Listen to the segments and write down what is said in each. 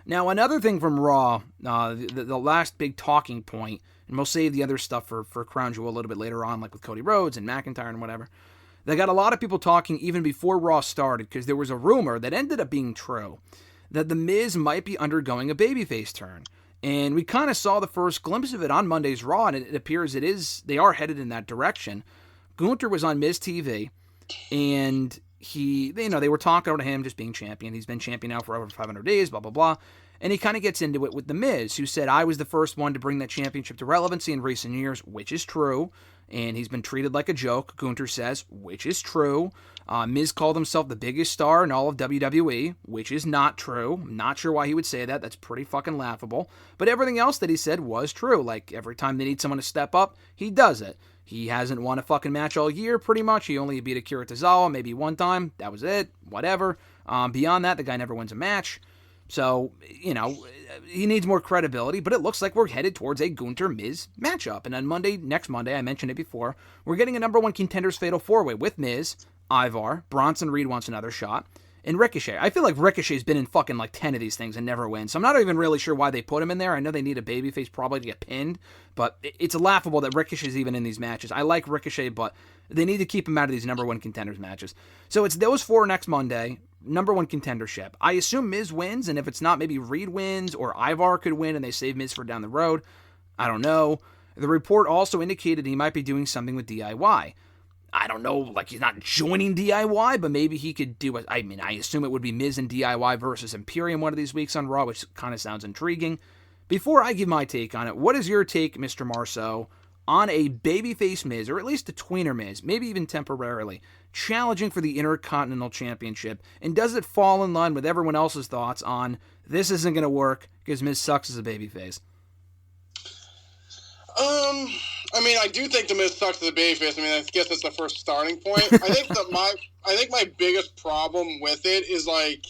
Now, another thing from Raw, the last big talking point, and we'll save the other stuff for Crown Jewel a little bit later on, like with Cody Rhodes and McIntyre and whatever. They got a lot of people talking even before Raw started, because there was a rumor that ended up being true, that The Miz might be undergoing a babyface turn. And we kind of saw the first glimpse of it on Monday's Raw, and it appears they are headed in that direction. Gunther was on Miz TV, and they were talking about him just being champion. He's been champion now for over 500 days, blah, blah, blah. And he kind of gets into it with The Miz, who said, I was the first one to bring that championship to relevancy in recent years, which is true. And he's been treated like a joke, Gunther says, which is true. Miz called himself the biggest star in all of WWE, which is not true. I'm not sure why he would say that. That's pretty fucking laughable. But everything else that he said was true. Like, every time they need someone to step up, he does it. He hasn't won a fucking match all year, pretty much. He only beat Akira Tozawa maybe one time. That was it. Whatever. Beyond that, the guy never wins a match. So, he needs more credibility, but it looks like we're headed towards a Gunther-Miz matchup. And on next Monday, I mentioned it before, we're getting a number one contenders fatal four-way with Miz, Ivar, Bronson Reed wants another shot, and Ricochet. I feel like Ricochet's been in fucking like 10 of these things and never wins, so I'm not even really sure why they put him in there. I know they need a babyface probably to get pinned, but it's laughable that Ricochet's even in these matches. I like Ricochet, but they need to keep him out of these number one contenders matches. So it's those four next Monday. Number one contendership. I assume Miz wins, and if it's not, maybe Reed wins, or Ivar could win, and they save Miz for down the road. I don't know. The report also indicated he might be doing something with DIY. I don't know, like he's not joining DIY, but maybe he could do it. I assume it would be Miz and DIY versus Imperium one of these weeks on Raw, which kind of sounds intriguing. Before I give my take on it, what is your take, Mr. Marceau, on a babyface Miz, or at least a tweener Miz, maybe even temporarily, challenging for the Intercontinental Championship? And does it fall in line with everyone else's thoughts on this isn't going to work because Miz sucks as a babyface? I do think the Miz sucks as a babyface. I guess that's the first starting point. I think my biggest problem with it is like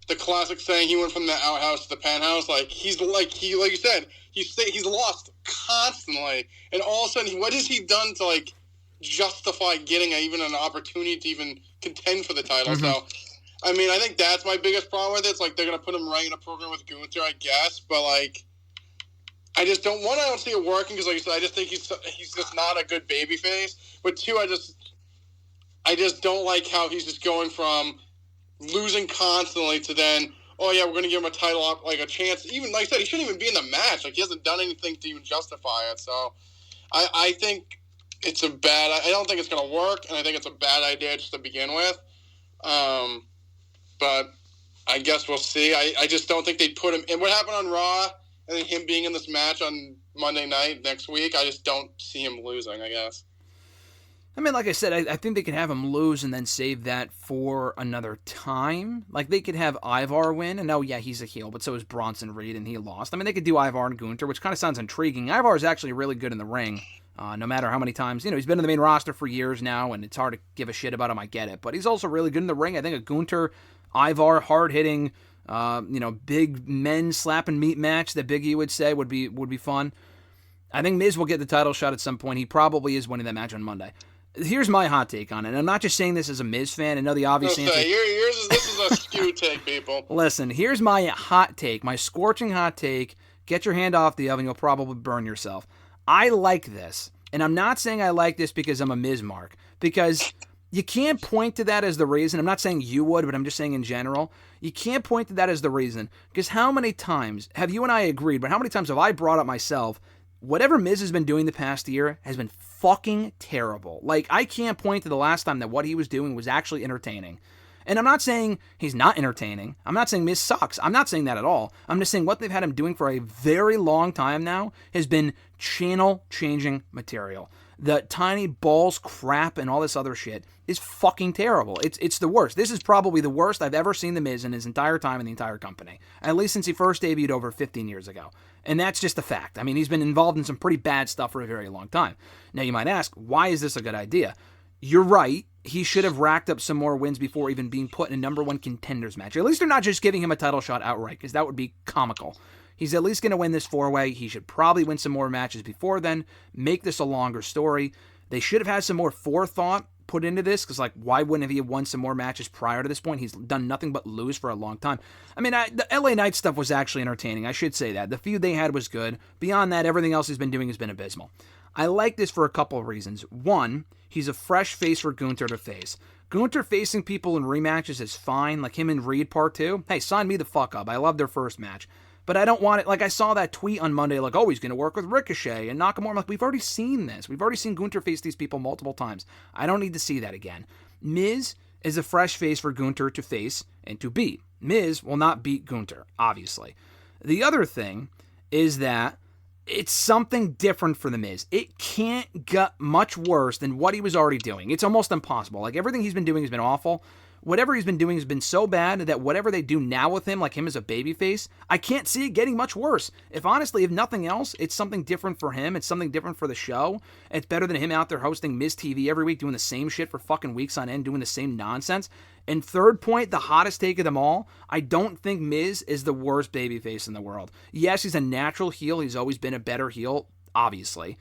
the classic saying, he went from the outhouse to the penthouse. Like like you said, he's lost constantly, and all of a sudden, what has he done to like justify getting even an opportunity to even contend for the title? Mm-hmm. So, I think that's my biggest problem with it. It's like they're gonna put him right in a program with Gunther, I guess, but like, I just don't. One, I don't see it working because, like you said, I just think he's just not a good babyface. But two, I just don't like how he's just going from losing constantly to then, oh yeah, we're going to give him a title, like a chance. Even like I said, he shouldn't even be in the match. Like, he hasn't done anything to even justify it. So I think it's I don't think it's going to work, and I think it's a bad idea just to begin with. But I guess we'll see. I just don't think they put him. And what happened on Raw, and then him being in this match on Monday night next week, I just don't see him losing, I guess. Like I said, I think they could have him lose and then save that for another time. Like, they could have Ivar win, and yeah, he's a heel, but so is Bronson Reed, and he lost. They could do Ivar and Gunther, which kind of sounds intriguing. Ivar is actually really good in the ring, no matter how many times. He's been in the main roster for years now, and it's hard to give a shit about him, I get it. But he's also really good in the ring. I think a Gunther, Ivar, hard-hitting, big men slapping meat match that Big E would say would be fun. I think Miz will get the title shot at some point. He probably is winning that match on Monday. Here's my hot take on it. And I'm not just saying this as a Miz fan. I know the obvious answer. This is a skewed take, people. Listen, here's my hot take, my scorching hot take. Get your hand off the oven. You'll probably burn yourself. I like this. And I'm not saying I like this because I'm a Miz mark. Because you can't point to that as the reason. I'm not saying you would, but I'm just saying in general. You can't point to that as the reason. Because how many times have you and I agreed, but how many times have I brought up myself, whatever Miz has been doing the past year has been fucking terrible. Like, I can't point to the last time that what he was doing was actually entertaining. And I'm not saying he's not entertaining. I'm not saying Miz sucks. I'm not saying that at all. I'm just saying what they've had him doing for a very long time now has been channel-changing material. The tiny balls crap and all this other shit is fucking terrible. It's the worst. This is probably the worst I've ever seen The Miz in his entire time in the entire company. At least since he first debuted over 15 years ago. And that's just a fact. He's been involved in some pretty bad stuff for a very long time. Now you might ask, why is this a good idea? You're right. He should have racked up some more wins before even being put in a number one contenders match. At least they're not just giving him a title shot outright, because that would be comical. He's at least going to win this four-way. He should probably win some more matches before then, make this a longer story. They should have had some more forethought put into this, because, like, why wouldn't he have won some more matches prior to this point? He's done nothing but lose for a long time. I mean, the LA Knight stuff was actually entertaining. I should say that. The feud they had was good. Beyond that, everything else he's been doing has been abysmal. I like this for a couple of reasons. One, he's a fresh face for Gunther to face. Gunther facing people in rematches is fine, like him and Reed Part 2. Hey, sign me the fuck up. I love their first match. But I don't want it, like I saw that tweet on Monday, like, oh, he's going to work with Ricochet and Nakamura. I'm like, we've already seen this. We've already seen Gunther face these people multiple times. I don't need to see that again. Miz is a fresh face for Gunther to face and to beat. Miz will not beat Gunther, obviously. The other thing is that it's something different for The Miz. It can't get much worse than what he was already doing. It's almost impossible. Like, everything he's been doing has been awful. Whatever he's been doing has been so bad that whatever they do now with him, like him as a babyface, I can't see it getting much worse. If nothing else, it's something different for him. It's something different for the show. It's better than him out there hosting Miz TV every week, doing the same shit for fucking weeks on end, doing the same nonsense. And third point, the hottest take of them all, I don't think Miz is the worst babyface in the world. Yes, he's a natural heel. He's always been a better heel, obviously.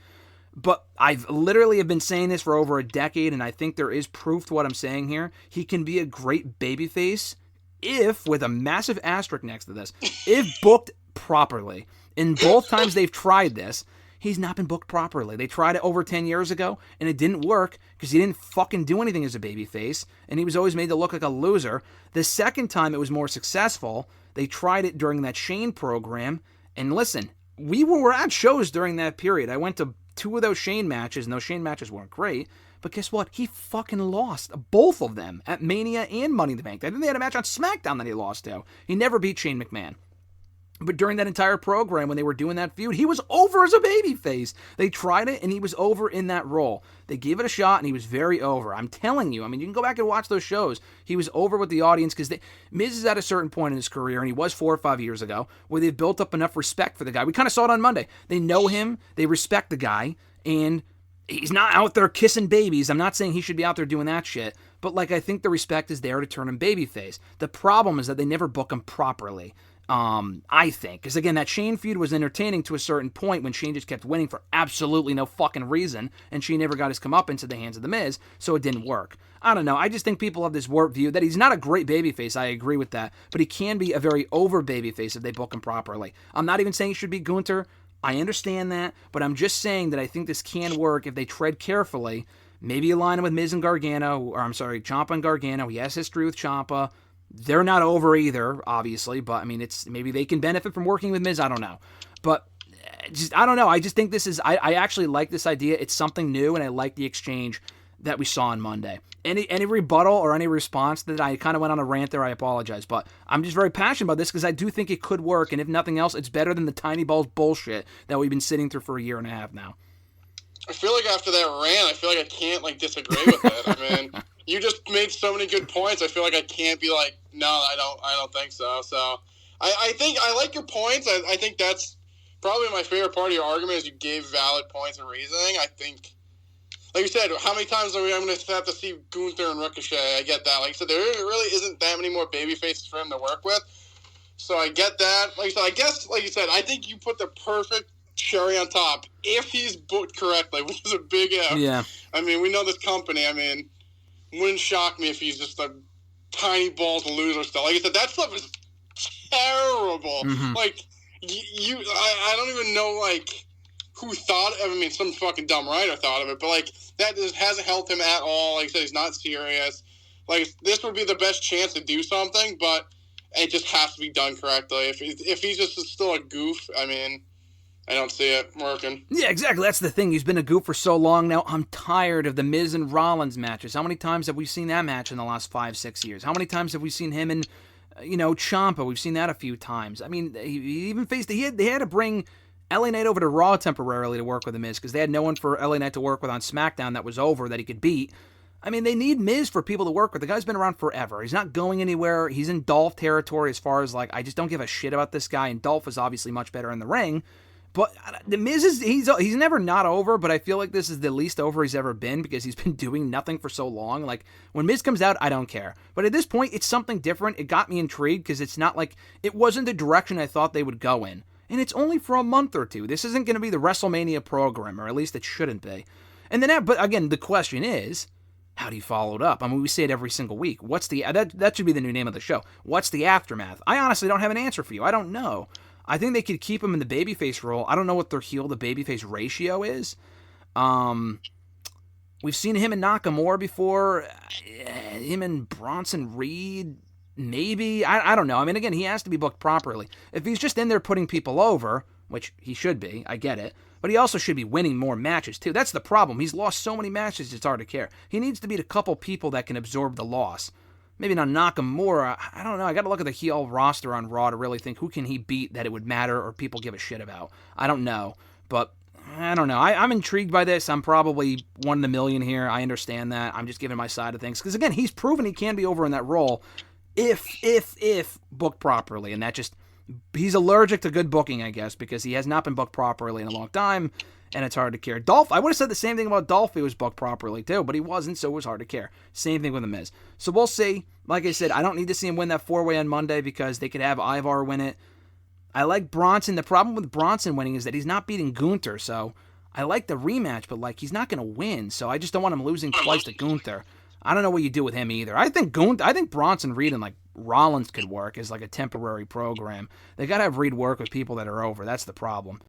But I've literally have been saying this for over a decade, and I think there is proof to what I'm saying here. He can be a great babyface if, with a massive asterisk next to this, if booked properly. And both times they've tried this, he's not been booked properly. They tried it over 10 years ago, and it didn't work because he didn't fucking do anything as a babyface, and he was always made to look like a loser. The second time it was more successful, they tried it during that Shane program, and listen, we were at shows during that period. I went to 2 of those Shane matches, and those Shane matches weren't great, but guess what? He fucking lost both of them at Mania and Money in the Bank. I think they had a match on SmackDown that he lost to. He never beat Shane McMahon. But during that entire program, when they were doing that feud, he was over as a babyface. They tried it, and he was over in that role. They gave it a shot, and he was very over. I'm telling you, I mean, you can go back and watch those shows. He was over with the audience because Miz is at a certain point in his career, and he was 4 or 5 years ago, where they've built up enough respect for the guy. We kind of saw it on Monday. They know him, they respect the guy, and he's not out there kissing babies. I'm not saying he should be out there doing that shit, but like I think the respect is there to turn him babyface. The problem is that they never book him properly. I think. Because, again, that Shane feud was entertaining to a certain point when Shane just kept winning for absolutely no fucking reason, and Shane never got his comeuppance at the hands of The Miz, so it didn't work. I don't know. I just think people have this warped view that he's not a great babyface. I agree with that. But he can be a very over babyface if they book him properly. I'm not even saying he should be Gunther. I understand that. But I'm just saying that I think this can work if they tread carefully. Maybe align him with Miz and Gargano, or I'm sorry, Ciampa and Gargano. He has history with Ciampa. They're not over either, obviously, but I mean, it's maybe they can benefit from working with Miz. I don't know, but I don't know. I just think this is. I actually like this idea. It's something new, and I like the exchange that we saw on Monday. Any rebuttal or any response that I kind of went on a rant there, I apologize, but I'm just very passionate about this because I do think it could work, and if nothing else, it's better than the tiny balls bullshit that we've been sitting through for a year and a half now. I feel like after that rant, I feel like I can't disagree with it. I mean, you just made so many good points. I feel like I can't be like, no, I don't think so. So I think I like your points. I think that's probably my favorite part of your argument is you gave valid points and reasoning. I think, like you said, how many times are I'm going to have to see Gunther and Ricochet? I get that. Like I said, there really isn't that many more baby faces for him to work with. So I get that. Like I said, I guess, like you said, I think you put the perfect cherry on top if he's booked correctly, which is a big if. Yeah. I mean, we know this company. I mean, wouldn't shock me if he's just a tiny balls loser still. Like I said, that stuff is terrible. Mm-hmm. Like, I don't even know, like, who thought of it. I mean, some fucking dumb writer thought of it, but, like, that just hasn't helped him at all. Like I said, he's not serious. Like, this would be the best chance to do something, but it just has to be done correctly. If he's just still a goof, I mean, I don't see it working. Yeah, exactly. That's the thing. He's been a goof for so long now. I'm tired of the Miz and Rollins matches. How many times have we seen that match in the last 5-6 years? How many times have we seen him and, Ciampa? We've seen that a few times. I mean, he even faced... They had to bring LA Knight over to Raw temporarily to work with the Miz because they had no one for LA Knight to work with on SmackDown that was over that he could beat. I mean, they need Miz for people to work with. The guy's been around forever. He's not going anywhere. He's in Dolph territory as far as, like, I just don't give a shit about this guy, and Dolph is obviously much better in the ring. But the Miz he's never not over, but I feel like this is the least over he's ever been because he's been doing nothing for so long. Like, when Miz comes out, I don't care. But at this point, it's something different. It got me intrigued because it's not like, it wasn't the direction I thought they would go in. And it's only for a month or two. This isn't going to be the WrestleMania program, or at least it shouldn't be. And then, but again, the question is, how do you follow it up? I mean, we say it every single week. What's the that should be the new name of the show. What's the aftermath? I honestly don't have an answer for you. I don't know. I think they could keep him in the babyface role. I don't know what their heel to babyface ratio is. We've seen him and Nakamura before. Him and Bronson Reed, maybe. I don't know. I mean, again, he has to be booked properly. If he's just in there putting people over, which he should be, I get it. But he also should be winning more matches, too. That's the problem. He's lost so many matches, it's hard to care. He needs to beat a couple people that can absorb the loss. Maybe not Nakamura. I don't know. I got to look at the heel roster on Raw to really think who can he beat that it would matter or people give a shit about. I don't know. But I don't know. I'm intrigued by this. I'm probably one in a million here. I understand that. I'm just giving my side of things. Because, again, he's proven he can be over in that role if booked properly. And that just... He's allergic to good booking, I guess, because he has not been booked properly in a long time, and it's hard to care. Dolph, I would have said the same thing about Dolph if he was booked properly, too, but he wasn't, so it was hard to care. Same thing with The Miz. So we'll see. Like I said, I don't need to see him win that 4-way on Monday because they could have Ivar win it. I like Bronson. The problem with Bronson winning is that he's not beating Gunther, so I like the rematch, but like he's not going to win, so I just don't want him losing twice to Gunther. I don't know what you do with him either. I think Bronson Reed and like Rollins could work as like a temporary program. They got to have Reed work with people that are over. That's the problem.